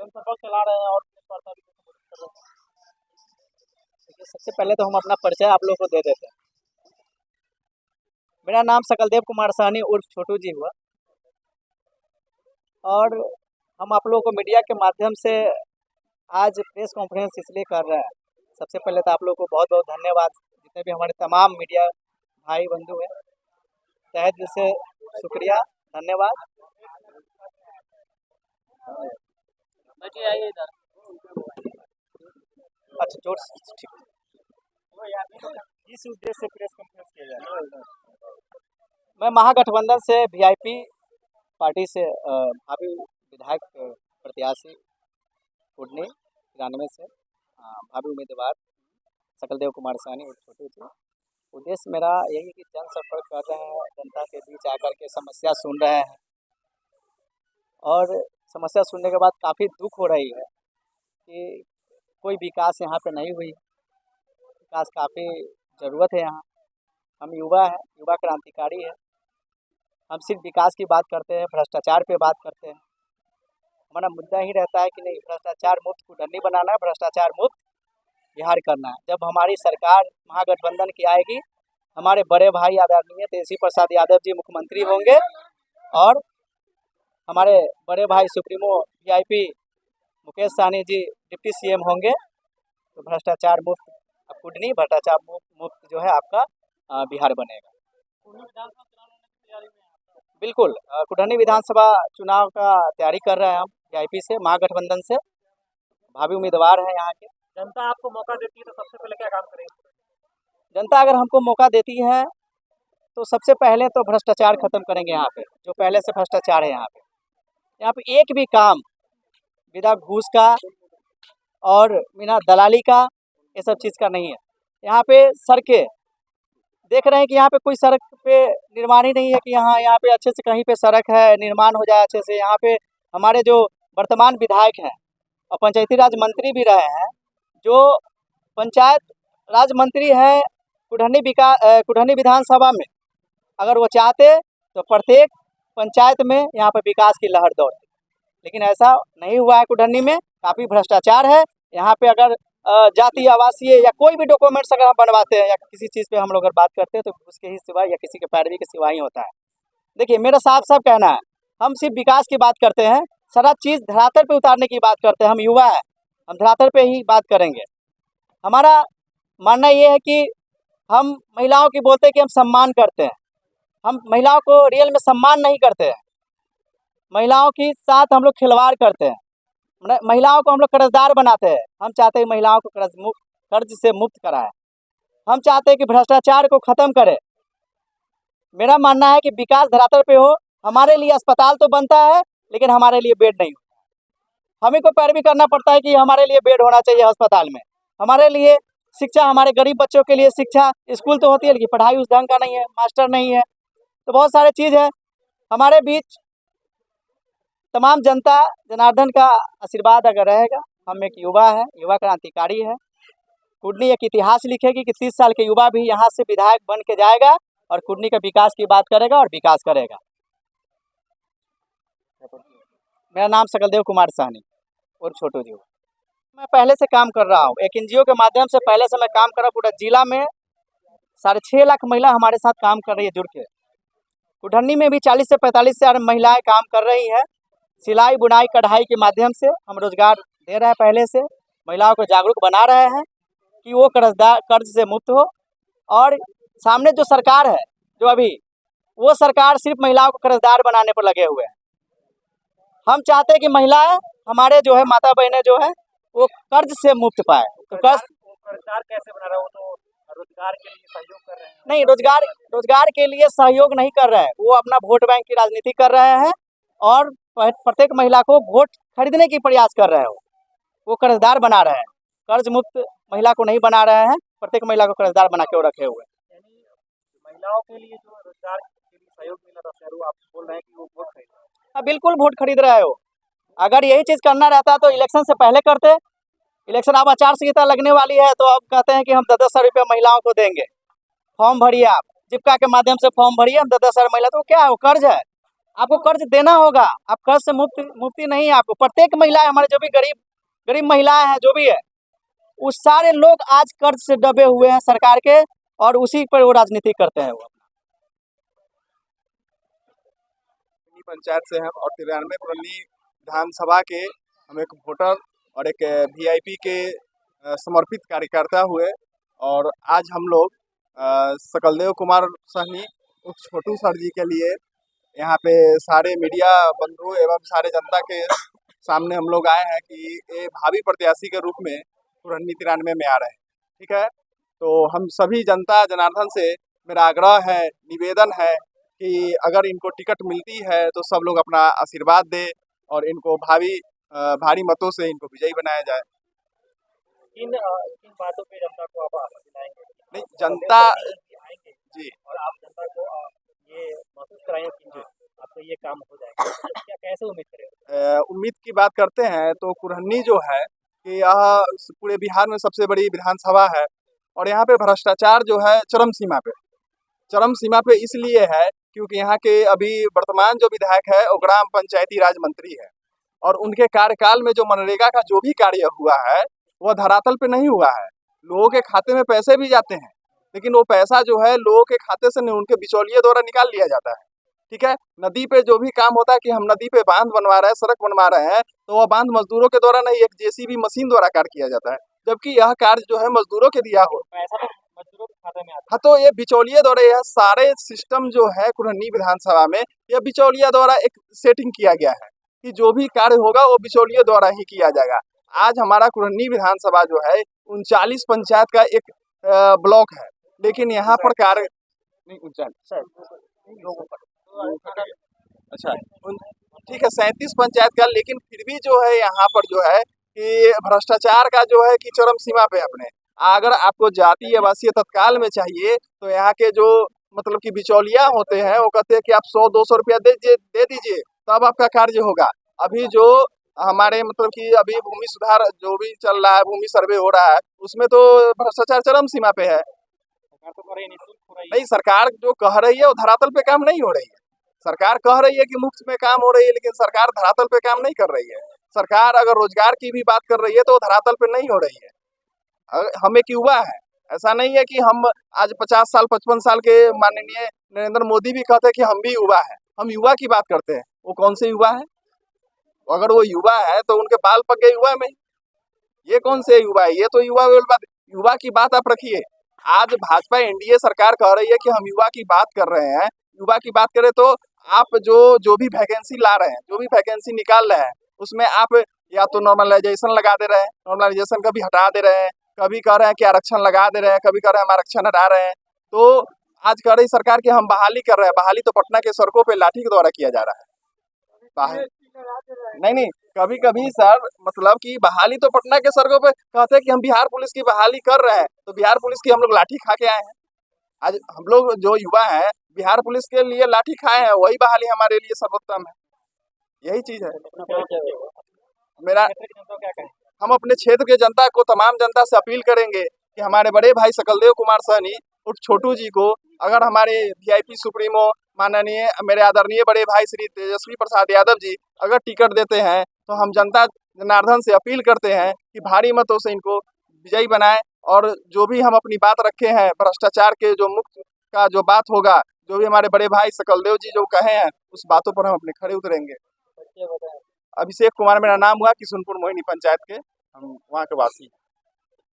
जनसंपर्क चला रहे हैं और पुलिस वार्ता भी कर रहे हैं। देखिए, सबसे पहले तो हम अपना परिचय आप लोगों को दे देते हैं। मेरा नाम सकलदेव कुमार साहनी उर्फ छोटू जी हुआ, और हम आप लोगों को मीडिया के माध्यम से आज प्रेस कॉन्फ्रेंस इसलिए कर रहे हैं। सबसे पहले तो आप लोगों को बहुत बहुत धन्यवाद, जितने भी हमारे तमाम मीडिया भाई बंधु हैं, तहे दिल से शुक्रिया, धन्यवाद। आइए इधर। अच्छा, जोर से, ठीक। किस उद्देश्य से प्रेस कॉन्फ्रेंस किया जा रहा है? मैं महागठबंधन से वीआईपी पार्टी से भावी विधायक प्रत्याशी कुडनी 93 से भावी उम्मीदवार सकलदेव कुमार साहनी और छोटू जी। उद्देश्य मेरा यही है कि जनसंपर्क कर रहे हैं, जनता के बीच आकर के समस्या सुन रहे हैं, और समस्या सुनने के बाद काफ़ी दुख हो रही है कि कोई विकास यहाँ पे नहीं हुई। विकास काफ़ी ज़रूरत है यहाँ। हम युवा हैं, युवा क्रांतिकारी है। हम सिर्फ विकास की बात करते हैं, भ्रष्टाचार पे बात करते हैं। हमारा मुद्दा ही रहता है कि नहीं, भ्रष्टाचार मुक्त कुडनी बनाना है, भ्रष्टाचार मुक्त बिहार करना है। जब हमारी सरकार महागठबंधन की आएगी, हमारे बड़े भाई आदरणीय तेजस्वी प्रसाद यादव जी मुख्यमंत्री होंगे, और हमारे बड़े भाई सुप्रीमो वीआईपी मुकेश सहनी जी डिप्टी सीएम होंगे, तो भ्रष्टाचार मुक्त कुडनी, भ्रष्टाचार मुक्त जो है आपका बिहार बनेगा। बिल्कुल, कुडनी विधानसभा चुनाव का तैयारी कर रहे हैं हम वीआईपी से, महागठबंधन से भावी उम्मीदवार हैं यहाँ के। जनता आपको मौका देती है तो सबसे पहले क्या काम करेंगे? जनता अगर हमको मौका देती है तो सबसे पहले तो भ्रष्टाचार खत्म करेंगे। यहाँ पे जो पहले से भ्रष्टाचार है, यहाँ पे एक भी काम बिना घूस का और बिना दलाली का, ये सब चीज़ का नहीं है। यहाँ पे सड़कें देख रहे हैं कि यहाँ पे कोई सड़क पे निर्माण ही नहीं है कि यहाँ पे अच्छे से कहीं पे सड़क है, निर्माण हो जाए अच्छे से। यहाँ पे हमारे जो वर्तमान विधायक हैं और पंचायती राज मंत्री भी रहे हैं, जो पंचायत राज मंत्री है कुडनी विधानसभा में, अगर वो चाहते तो प्रत्येक पंचायत में यहाँ पर विकास की लहर दौड़ती, लेकिन ऐसा नहीं हुआ है। कुडनी में काफ़ी भ्रष्टाचार है। यहाँ पे अगर जाति आवासीय या कोई भी डॉक्यूमेंट्स अगर हम बनवाते हैं या किसी चीज़ पे हम लोग अगर बात करते हैं तो उसके ही सिवा या किसी के पैरवी के सिवा ही होता है। देखिए, मेरा साफ साफ कहना है, हम सिर्फ विकास की बात करते हैं, सारा चीज़ धरातल पे उतारने की बात करते हैं। हम युवा हैं, हम धरातल पे ही बात करेंगे। हमारा मानना ये है कि हम महिलाओं की बोलते हैं कि हम सम्मान करते हैं, हम महिलाओं को रियल में सम्मान नहीं करते हैं। महिलाओं के साथ हम लोग खिलवाड़ करते हैं, महिलाओं को हम लोग कर्जदार बनाते हैं। हम चाहते हैं महिलाओं को कर्ज से मुक्त कराएं। हम चाहते हैं कि भ्रष्टाचार को ख़त्म करें। मेरा मानना है कि विकास धरातल पे हो। हमारे लिए अस्पताल तो बनता है, लेकिन हमारे लिए बेड नहीं होता। हमें को पैरवी करना पड़ता है कि हमारे लिए बेड होना चाहिए अस्पताल में। हमारे लिए शिक्षा, हमारे गरीब बच्चों के लिए शिक्षा, स्कूल तो होती है लेकिन पढ़ाई उस ढंग का नहीं है, मास्टर नहीं है, तो बहुत सारे चीज़ है। हमारे बीच तमाम जनता जनार्दन का आशीर्वाद अगर रहेगा, हम एक युवा है, युवा क्रांतिकारी है। कुडनी एक इतिहास लिखेगी कि 30 साल के युवा भी यहाँ से विधायक बन के जाएगा और कुडनी के विकास की बात करेगा और विकास करेगा। मेरा नाम सकलदेव कुमार साहनी और छोटू जी। मैं पहले से काम कर रहा हूँ, एक एनजीओ के माध्यम से पहले से मैं काम कर रहा हूँ। पूरा जिला में 6.5 लाख महिला हमारे साथ काम कर रही है जुड़ के। कुडनी में भी 40 से 45 हजार महिलाएं काम कर रही हैं। सिलाई बुनाई कढ़ाई के माध्यम से हम रोजगार दे रहे हैं। पहले से महिलाओं को जागरूक बना रहे हैं कि वो कर्ज से मुक्त हो। और सामने जो सरकार है, जो अभी वो सरकार सिर्फ महिलाओं को कर्जदार बनाने पर लगे हुए हैं। हम चाहते हैं कि महिलाएं, हमारे जो है माता बहनें जो है, वो कर्ज से मुक्त पाए। तो कर्जदार कैसे बना रहा है? वो तो रोजगार के लिए सहयोग कर रहे हैं। नहीं, रोजगार के लिए सहयोग नहीं कर रहे हैं, वो अपना वोट बैंक की राजनीति कर रहे हैं और प्रत्येक महिला को वोट खरीदने की प्रयास कर रहे हो। वो कर्जदार बना रहे हैं, कर्ज मुक्त महिला को नहीं बना रहे हैं। प्रत्येक महिला को कर्जदार बना के रखे हुए हैं। यानी महिलाओं के लिए जो रोजगार के लिए सहयोग मिला था, आप बोल रहे हैं कि वो वोट खरीद रहे हैं। हाँ, बिल्कुल वोट खरीद रहे हो। अगर यही चीज़ करना रहता तो इलेक्शन से पहले करते। इलेक्शन अब आचार संहिता लगने वाली है तो अब कहते हैं कि हम 10,000 रुपये महिलाओं को देंगे। फॉर्म भरिए, आप जीविका के माध्यम से फॉर्म भरिए, हम 10,000 महिला, तो क्या है, वो कर्ज है। आपको कर्ज देना होगा, आप कर्ज से मुक्ति नहीं है आपको। प्रत्येक महिला हमारे जो भी गरीब महिलाएं हैं जो भी है, वो सारे लोग आज कर्ज से दबे हुए हैं सरकार के, और उसी पर वो राजनीति करते हैं। वो पंचायत से हैं और 93 पुरनी विधानसभा के हम एक वोटर और एक वीआईपी के समर्पित कार्यकर्ता हुए। और आज हम लोग सकलदेव कुमार सहनी उर्फ छोटू सर जी के लिए यहाँ पे सारे मीडिया बंधु एवं सारे जनता के सामने हम लोग आए हैं कि ये भावी प्रत्याशी के रूप में पुरनी 93 में आ रहे हैं। ठीक है, तो हम सभी जनता जनार्दन से मेरा आग्रह है, निवेदन है कि अगर इनको टिकट मिलती है तो सब लोग अपना आशीर्वाद दे और इनको भारी मतों से इनको विजयी बनाया जाए। किन बातों पे जनता को आप दिलाएंगे? नहीं, जनता आएंगे जी और आप जनता को ये महसूस कराएंगे कि आपको ये काम हो जाएगा, क्या कैसे उम्मीद करेंगे? उम्मीद की बात करते हैं तो कुरहनी जो है कि यह पूरे बिहार में सबसे बड़ी विधानसभा है और यहाँ पे भ्रष्टाचार जो है चरम सीमा पे इसलिए है क्योंकि यहाँ के अभी वर्तमान जो विधायक है वो ग्राम पंचायती राज मंत्री है और उनके कार्यकाल में जो मनरेगा का जो भी कार्य हुआ है वह धरातल पे नहीं हुआ है। लोगों के खाते में पैसे भी जाते हैं लेकिन वो पैसा जो है लोगों के खाते से नहीं, उनके बिचौलिए द्वारा निकाल लिया जाता है। ठीक है, नदी पे जो भी काम होता है कि हम नदी पे बांध बनवा रहे हैं, सड़क बनवा रहे हैं, तो वह बांध मजदूरों के द्वारा नहीं, एक जेसीबी मशीन द्वारा कार्य किया जाता है, जबकि यह कार्य जो है मजदूरों के दिया हो। पैसा तो मजदूरों के खाते में आता हाँ, तो ये बिचौलिया द्वारा यह सारे सिस्टम जो है कुरहनी विधानसभा में यह बिचौलिया द्वारा एक सेटिंग किया गया है कि जो भी कार्य होगा वो बिचौलिया द्वारा ही किया जाएगा। आज हमारा कुरहनी विधानसभा जो है 39 पंचायत का एक ब्लॉक है, लेकिन यहाँ पर कार्य नहीं 39 अच्छा ठीक है 37 पंचायत का, लेकिन फिर भी जो है यहाँ पर जो है कि भ्रष्टाचार का जो है कि चरम सीमा पे अपने। अगर आपको जाति आवासीय तत्काल में चाहिए तो यहाँ के जो मतलब कि बिचौलिया होते हैं वो कहते हैं कि आप 100-200 रुपया दे दीजिए तब आपका कार्य होगा। अभी जो हमारे मतलब कि अभी भूमि सुधार जो भी चल रहा है, भूमि सर्वे हो रहा है, उसमें तो भ्रष्टाचार चरम सीमा पे है। सरकार तो करे निःशुल्क हो रही है। नहीं, सरकार जो कह रही है वो धरातल पे काम नहीं हो रही है। सरकार कह रही है कि मुफ्त में काम हो रही है, लेकिन सरकार धरातल पे काम नहीं कर रही है। सरकार अगर रोजगार की भी बात कर रही है तो धरातल पे नहीं हो रही है। हम एक युवा है, ऐसा नहीं है कि हम आज 50 साल 55 साल के माननीय नरेंद्र मोदी भी कहते हैं कि हम भी युवा है। हम युवा की बात करते हैं, वो कौन से युवा है? अगर वो युवा है तो उनके बाल पक गए युवा में, ये कौन से युवा है? ये तो युवा की बात आप रखिए। आज भाजपा एनडीए सरकार कह रही है कि हम युवा की बात कर रहे हैं। युवा की बात करें तो आप जो भी वैकेंसी ला रहे हैं, जो भी वैकेंसी निकाल रहे हैं, उसमें आप या तो नॉर्मलाइजेशन लगा दे रहे हैं, नॉर्मलाइजेशन कभी हटा दे रहे हैं, कभी कह रहे हैं कि आरक्षण लगा दे रहे हैं, कभी कह रहे हैं हम आरक्षण हटा रहे हैं। तो आज कह रही सरकार की हम बहाली कर रहे हैं। बहाली तो पटना के सड़कों पे लाठी के द्वारा किया जा रहा है। नहीं, कभी कभी सर मतलब कि बहाली तो पटना के सड़कों पे कहते हैं कि हम बिहार पुलिस की बहाली कर रहे हैं, तो बिहार पुलिस की हम लोग लाठी खा के आए हैं। आज हम लोग जो युवा हैं बिहार पुलिस के लिए लाठी खाए हैं, वही बहाली हमारे लिए सर्वोत्तम है। यही चीज है मेरा। हम अपने क्षेत्र के जनता को, तमाम जनता से अपील करेंगे कि हमारे बड़े भाई सकलदेव कुमार सहनी उर्फ छोटू जी को अगर हमारे वीआईपी सुप्रीमो माननीय मेरे आदरणीय बड़े भाई श्री तेजस्वी प्रसाद यादव जी अगर टिकट देते हैं तो हम जनता जनार्दन से अपील करते हैं कि भारी मतों से इनको विजयी बनाएं। और जो भी हम अपनी बात रखे हैं भ्रष्टाचार के जो मुक्त का जो बात होगा, जो भी हमारे बड़े भाई सकलदेव जी जो कहे हैं उस बातों पर हम अपने खड़े उतरेंगे। अभिषेक कुमार मेरा नाम हुआ, किशुनपुर मोहिनी पंचायत के हम वहाँ के वासी।